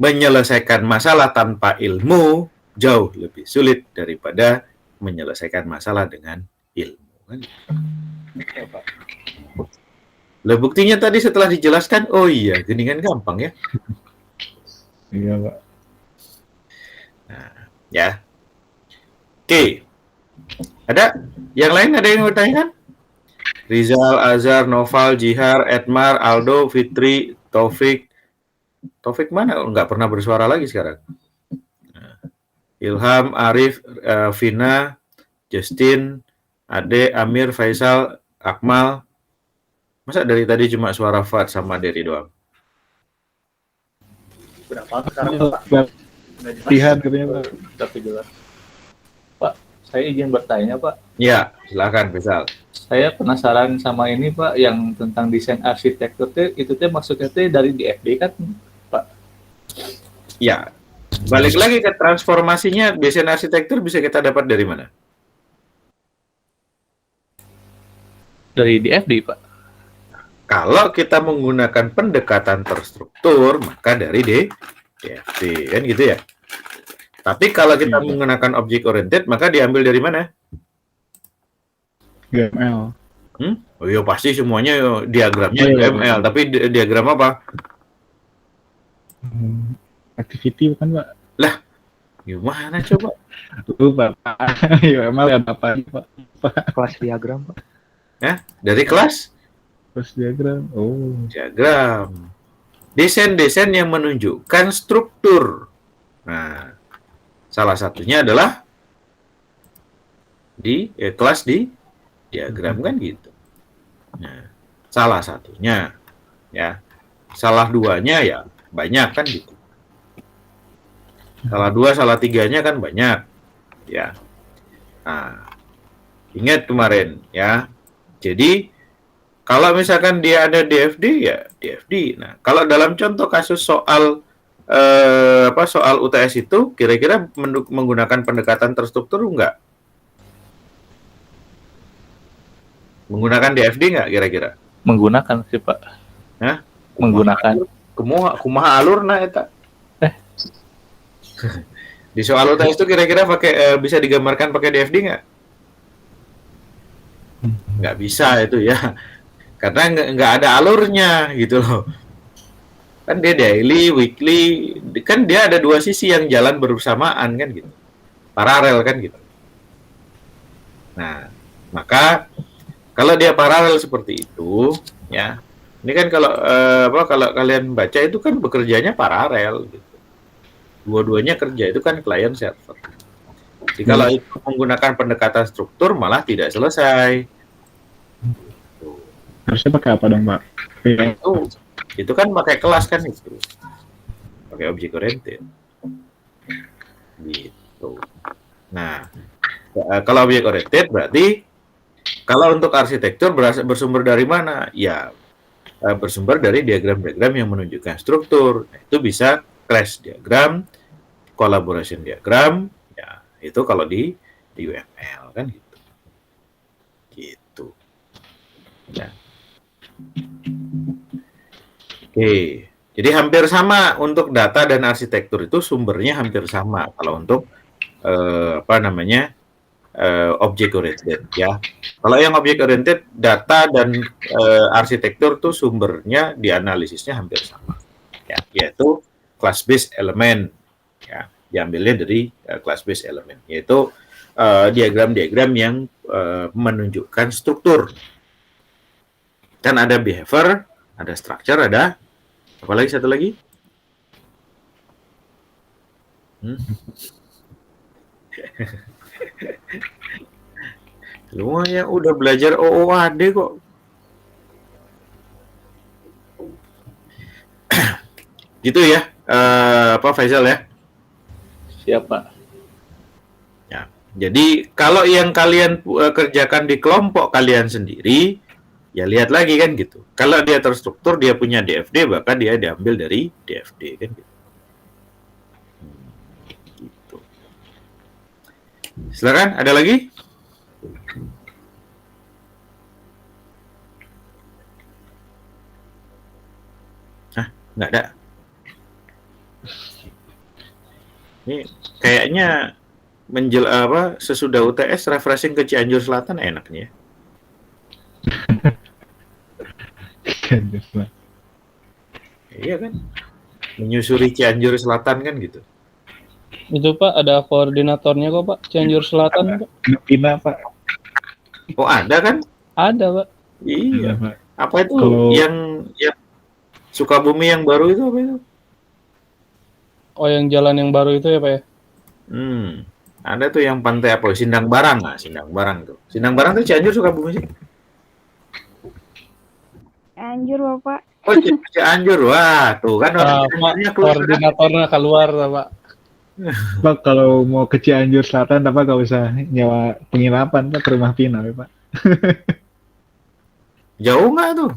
menyelesaikan masalah tanpa ilmu jauh lebih sulit daripada menyelesaikan masalah dengan ilmu. Ya, Pak. Lah buktinya tadi setelah dijelaskan, oh iya, gini kan gampang ya. Iya, Pak. Nah, ya. Oke. Ada? Yang lain ada yang bertanya kan? Rizal, Azhar, Noval, Jihar, Edmar, Aldo, Fitri, Taufik. Taufik mana? Nggak pernah bersuara lagi sekarang. Ilham, Arif, Vina, Justin, Ade, Amir, Faisal, Akmal. Masa dari tadi cuma suara Fat sama Derry doang? Berapa sekarang, Pak? Nggak jelas. Lihat katanya, Pak. Tapi jelas. Pak, saya izin bertanya, Pak. Ya, silakan Faisal. Saya penasaran sama ini, Pak, yang tentang desain arsitektur itu maksudnya dari DFD kan, Pak? Ya, balik lagi ke transformasinya, desain arsitektur bisa kita dapat dari mana? Dari DFD, Pak. Kalau kita menggunakan pendekatan terstruktur, maka dari DFD, kan gitu ya. Tapi kalau kita menggunakan object oriented, maka diambil dari mana? GML. Oh iya pasti semuanya diagramnya UML, tapi diagram apa? Activity bukan, Pak? Lah, gimana coba? Lupa, Pak. UML ya apa, Pak? Kelas diagram, Pak. Ya, dari kelas Terus diagram. Oh. diagram. Desain-desain yang menunjukkan struktur. Nah, salah satunya adalah di kelas di diagram kan gitu. Nah, salah satunya ya. Salah duanya ya banyak kan gitu. Salah dua, salah tiganya kan banyak. Ya. Nah, ingat kemarin ya. Jadi kalau misalkan dia ada DFD ya DFD. Nah, kalau dalam contoh kasus soal soal UTS itu kira-kira menggunakan pendekatan terstruktur enggak? Menggunakan DFD nggak kira-kira? Menggunakan sih, Pak. Hah? Menggunakan. Kumaha alur nah eta? Di soal UTS itu kira-kira pakai bisa digambarkan pakai DFD nggak? Nggak bisa itu ya. Karena nggak ada alurnya gitu loh. Kan dia daily, weekly, kan dia ada dua sisi yang jalan bersamaan kan gitu. Paralel kan gitu. Nah, maka kalau dia paralel seperti itu, ya, ini kan kalau kalian baca itu kan bekerjanya paralel, gitu. Dua-duanya kerja itu kan client server. Jadi kalau itu menggunakan pendekatan struktur malah tidak selesai. Harusnya pakai apa dong, Pak? Itu kan pakai kelas kan itu, pakai object oriented. Gitu. Nah, kalau object oriented berarti kalau untuk arsitektur bersumber dari mana? Ya, bersumber dari diagram-diagram yang menunjukkan struktur. Itu bisa class diagram, collaboration diagram, ya itu kalau di UML kan gitu. Gitu. Ya. Oke. Jadi hampir sama untuk data dan arsitektur itu sumbernya hampir sama kalau untuk object oriented ya. Kalau yang object oriented data dan arsitektur tuh sumbernya dianalisisnya hampir sama. Ya, yaitu class based element ya, diambilnya dari class based element yaitu diagram-diagram yang menunjukkan struktur. Kan ada behavior, ada structure, ada apa lagi satu lagi? Semuanya udah belajar OOAD kok. Gitu ya, Faisal ya? Siapa? Ya. Jadi kalau yang kalian kerjakan di kelompok kalian sendiri, ya lihat lagi kan gitu. Kalau dia terstruktur, dia punya DFD, maka dia diambil dari DFD kan gitu. Gitu. Silakan, ada lagi? Nggak ada. Ini kayaknya sesudah UTS refreshing ke Cianjur Selatan enaknya. Cianjur Selatan. Iya kan? Menyusuri Cianjur Selatan kan gitu. Itu Pak ada koordinatornya kok Pak, Cianjur Selatan Pak. Pina Pak. Oh ada kan? Ada Pak. Iya. Pak. Apa itu Kalau- yang Sukabumi yang baru itu apa itu? Oh yang jalan yang baru itu ya Pak ya? Ada tuh yang pantai apa? Sindang Barang, Sindang Barang tuh. Sindang Barang tuh Cianjur Sukabumi sih. Cianjur Bapak. Oh Cianjur, wah tuh kan orang Pak, Cianjurnya keluar. koordinatornya keluar Pak. Pak kalau mau ke Cianjur Selatan Pak gak usah nyewa penginapan Pak ke rumah Pina ya, Pak. Jauh nggak tuh?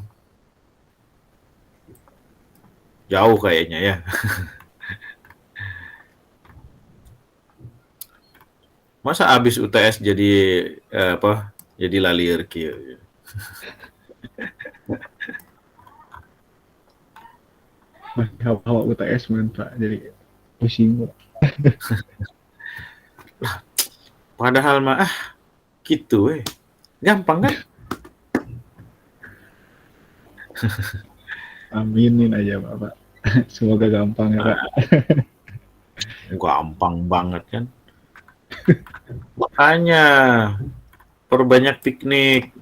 Jauh kayaknya ya. Masa abis UTS jadi jadi lalir kieu. Wah, hawa UTS men Pak, jadi pusing Pak. Padahal mah gitu gampang kan? Aminin aja Pak. Semoga gampang ya Pak. Gampang banget kan? Makanya perbanyak piknik.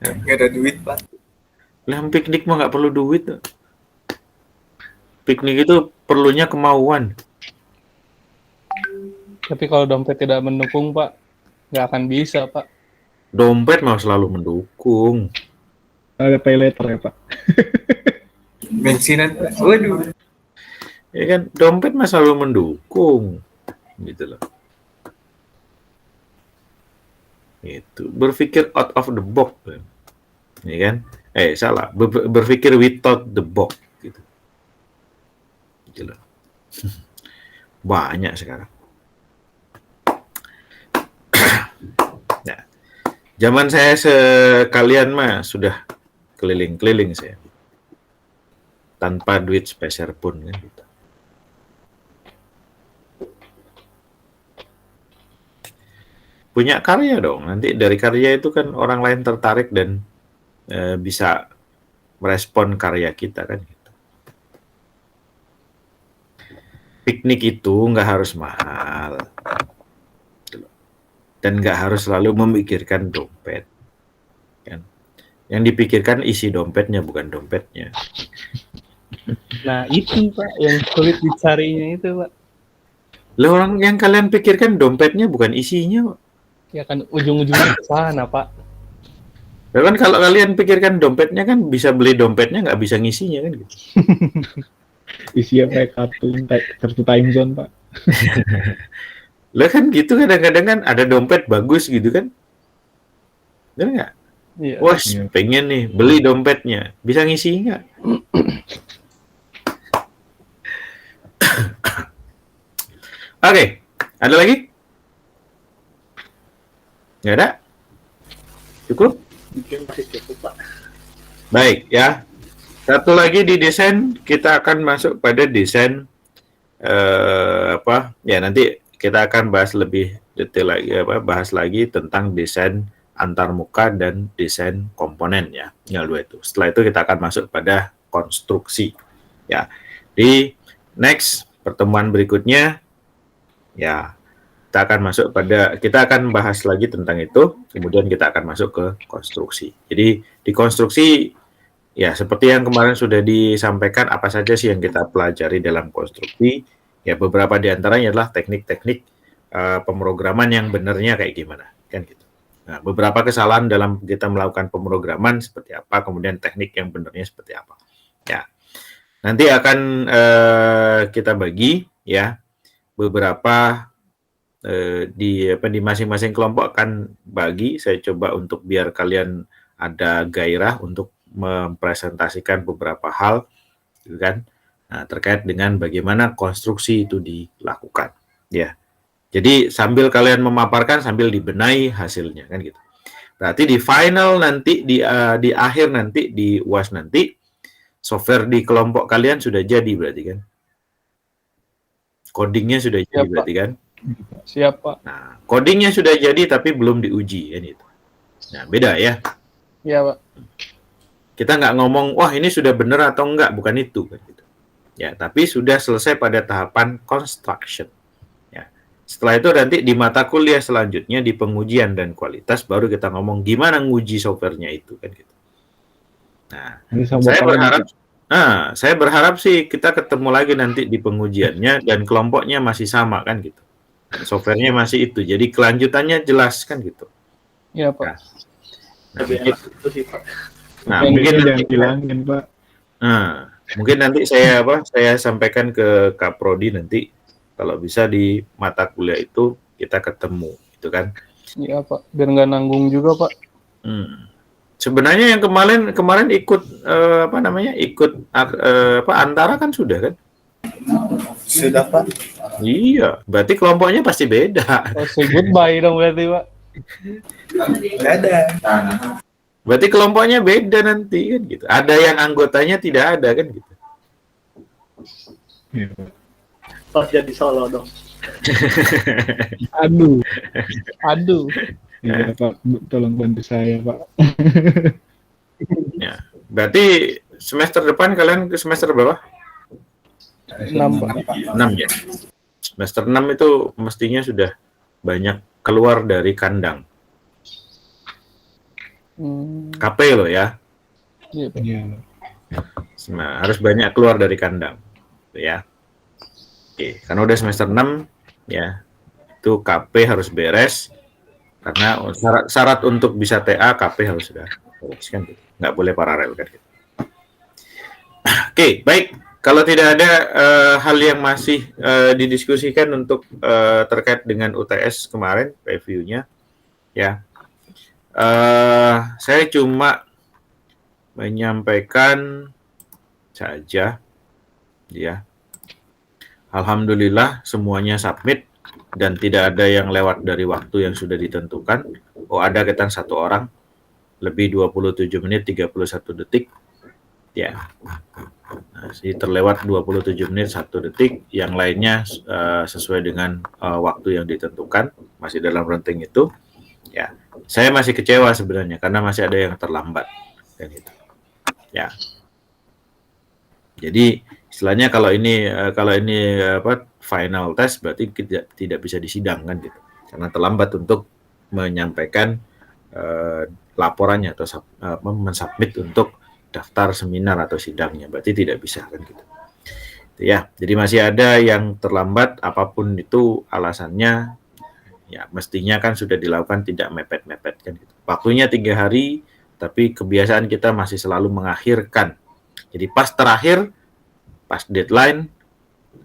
Nggak ada duit, Pak. Lah piknik mah nggak perlu duit. Piknik itu perlunya kemauan. Tapi kalau dompet tidak mendukung Pak, nggak akan bisa Pak. Dompet mah selalu mendukung. Ada pay later ya Pak. Bensinan, Pak. Waduh. Ya kan, dompet mah selalu mendukung. Gitu loh. Itu berpikir out of the box. Ya kan? Salah. Berpikir without the box gitu. Gitu loh. Banyak sekarang. Nah, zaman saya sekalian mah sudah keliling-keliling saya. Tanpa duit sepeser pun kan gitu. Punya karya dong. Nanti dari karya itu kan orang lain tertarik dan bisa merespon karya kita kan gitu. Piknik itu nggak harus mahal. Dan nggak harus selalu memikirkan dompet. Kan? Yang dipikirkan isi dompetnya, bukan dompetnya. Nah itu Pak yang sulit dicarinya itu Pak. Lah orang yang kalian pikirkan dompetnya bukan isinya, Pak. Ya kan ujung-ujungnya ke sana Pak. Ya kan kalau kalian pikirkan dompetnya kan bisa beli dompetnya, nggak bisa ngisinya kan gitu. Isinya kayak kartu time zone Pak. Lah kan gitu kadang-kadang kan ada dompet bagus gitu kan. Bener nggak? Iya. Wah, Iya. pengen nih beli dompetnya. Bisa ngisi nggak? Oke, ada lagi? Nggak ada? Cukup? Baik ya. Satu lagi di desain, kita akan masuk pada desain ya nanti kita akan bahas lebih detail lagi, bahas lagi tentang desain antarmuka dan desain komponen ya. Tinggal dua itu. Setelah itu kita akan masuk pada konstruksi ya. Di next pertemuan berikutnya ya kita akan bahas lagi tentang itu, kemudian kita akan masuk ke konstruksi. Jadi di konstruksi ya seperti yang kemarin sudah disampaikan, apa saja sih yang kita pelajari dalam konstruksi? Ya beberapa di antaranya adalah teknik-teknik pemrograman yang benarnya kayak gimana, kan gitu. Nah, beberapa kesalahan dalam kita melakukan pemrograman seperti apa, kemudian teknik yang benarnya seperti apa. Ya, nanti akan kita bagi ya beberapa di masing-masing kelompok akan bagi. Saya coba untuk biar kalian ada gairah untuk mempresentasikan beberapa hal, gitu kan? Nah, terkait dengan bagaimana konstruksi itu dilakukan, ya. Jadi sambil kalian memaparkan, sambil dibenahi hasilnya, kan gitu. Berarti di final nanti, di akhir nanti, di UAS nanti, software di kelompok kalian sudah jadi berarti kan? Codingnya sudah jadi Siap, Pak. berarti kan? Siap, Pak. Nah, codingnya sudah jadi tapi belum diuji kan itu. Nah, beda ya. Iya, Pak. Kita nggak ngomong, wah ini sudah benar atau enggak, bukan itu kan gitu. Ya, tapi sudah selesai pada tahapan construction. Ya. Setelah itu nanti di mata kuliah selanjutnya di pengujian dan kualitas baru kita ngomong gimana nguji softwarenya itu kan gitu. Nah, Ini sama saya Bapak berharap saya berharap sih kita ketemu lagi nanti di pengujiannya dan kelompoknya masih sama kan gitu. Softwarenya masih itu. Jadi kelanjutannya jelas kan gitu. Iya, Pak. Nah, mungkin, nah, Yang mungkin ini nanti, jangan hilangin, Pak. mungkin nanti saya sampaikan ke Kak Prodi nanti kalau bisa di mata kuliah itu kita ketemu gitu kan. Iya, Pak. Biar nggak nanggung juga, Pak. Sebenarnya yang kemarin ikut ikut antara kan sudah kan? Sudah, Pak. Iya, berarti kelompoknya pasti beda. Oh, say goodbye dong berarti, Pak. Nggak ada. Berarti kelompoknya beda nanti kan gitu. Ada yang anggotanya tidak ada kan gitu. Iya, Pak. Pas jadi solo dong. Aduh. Aduh. Iya, Pak. Tolong bantu saya, Pak. Ya. Berarti semester depan kalian ke semester berapa? 6, Pak. 6 ya. Semester 6 itu mestinya sudah banyak keluar dari kandang. KP loh ya. Iya, Pak. Iya. Nah, harus banyak keluar dari kandang. Gitu ya. Oke, karena udah semester 6 ya. Itu KP harus beres. Karena syarat untuk bisa TA KP harus sudah beres kan. Nggak boleh paralel kan. Oke, baik. Kalau tidak ada hal yang masih didiskusikan untuk terkait dengan UTS kemarin reviewnya, ya, saya cuma menyampaikan saja, ya. Alhamdulillah semuanya submit dan tidak ada yang lewat dari waktu yang sudah ditentukan. Oh, ada kita 1 orang lebih 27 menit 31 detik. Ya. Nah, terlewat 27 menit 1 detik, yang lainnya sesuai dengan waktu yang ditentukan, masih dalam ranting itu. Ya, saya masih kecewa sebenarnya karena masih ada yang terlambat dan itu. Ya. Jadi istilahnya kalau ini final test berarti tidak bisa disidangkan gitu. Karena terlambat untuk menyampaikan laporannya atau mensubmit untuk daftar seminar atau sidangnya, berarti tidak bisa kan gitu. Ya, jadi masih ada yang terlambat, apapun itu alasannya, ya mestinya kan sudah dilakukan, tidak mepet-mepet kan gitu. Waktunya 3 hari, tapi kebiasaan kita masih selalu mengakhirkan. Jadi pas terakhir, pas deadline,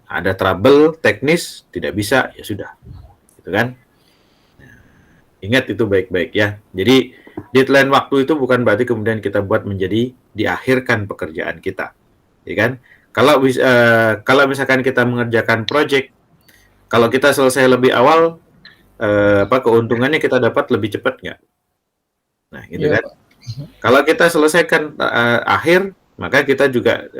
ada trouble teknis, tidak bisa, ya sudah, gitu kan. Nah, ingat itu baik-baik ya. Jadi deadline waktu itu bukan berarti kemudian kita buat menjadi diakhirkan pekerjaan kita, ya kan? Kalau misalkan kita mengerjakan project, kalau kita selesai lebih awal, keuntungannya kita dapat lebih cepat nggak? Nah, gitu Iya, kan? Kalau kita selesaikan akhir, maka kita juga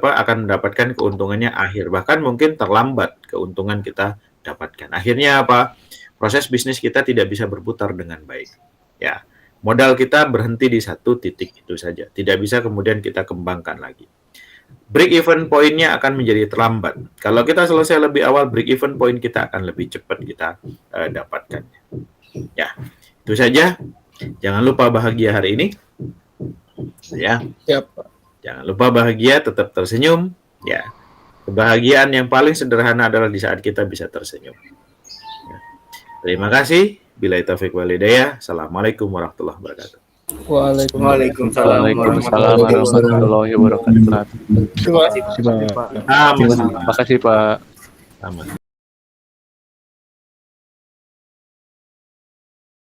akan mendapatkan keuntungannya akhir, bahkan mungkin terlambat keuntungan kita dapatkan. Akhirnya apa? Proses bisnis kita tidak bisa berputar dengan baik. Ya. Modal kita berhenti di 1 titik itu saja. Tidak bisa kemudian kita kembangkan lagi. Break even point-nya akan menjadi terlambat. Kalau kita selesai lebih awal, break even point kita akan lebih cepat kita dapatkan. Ya, itu saja. Jangan lupa bahagia hari ini. Ya. Siap, Pak. Jangan lupa bahagia, tetap tersenyum. Ya. Kebahagiaan yang paling sederhana adalah di saat kita bisa tersenyum. Ya. Terima kasih. Billahi taufiq wal hidayah. Assalamualaikum warahmatullahi wabarakatuh. Waalaikumsalam warahmatullahi wabarakatuh. Terima kasih, Pak. Terima kasih, Pak. Terima kasih, Pak. Sama.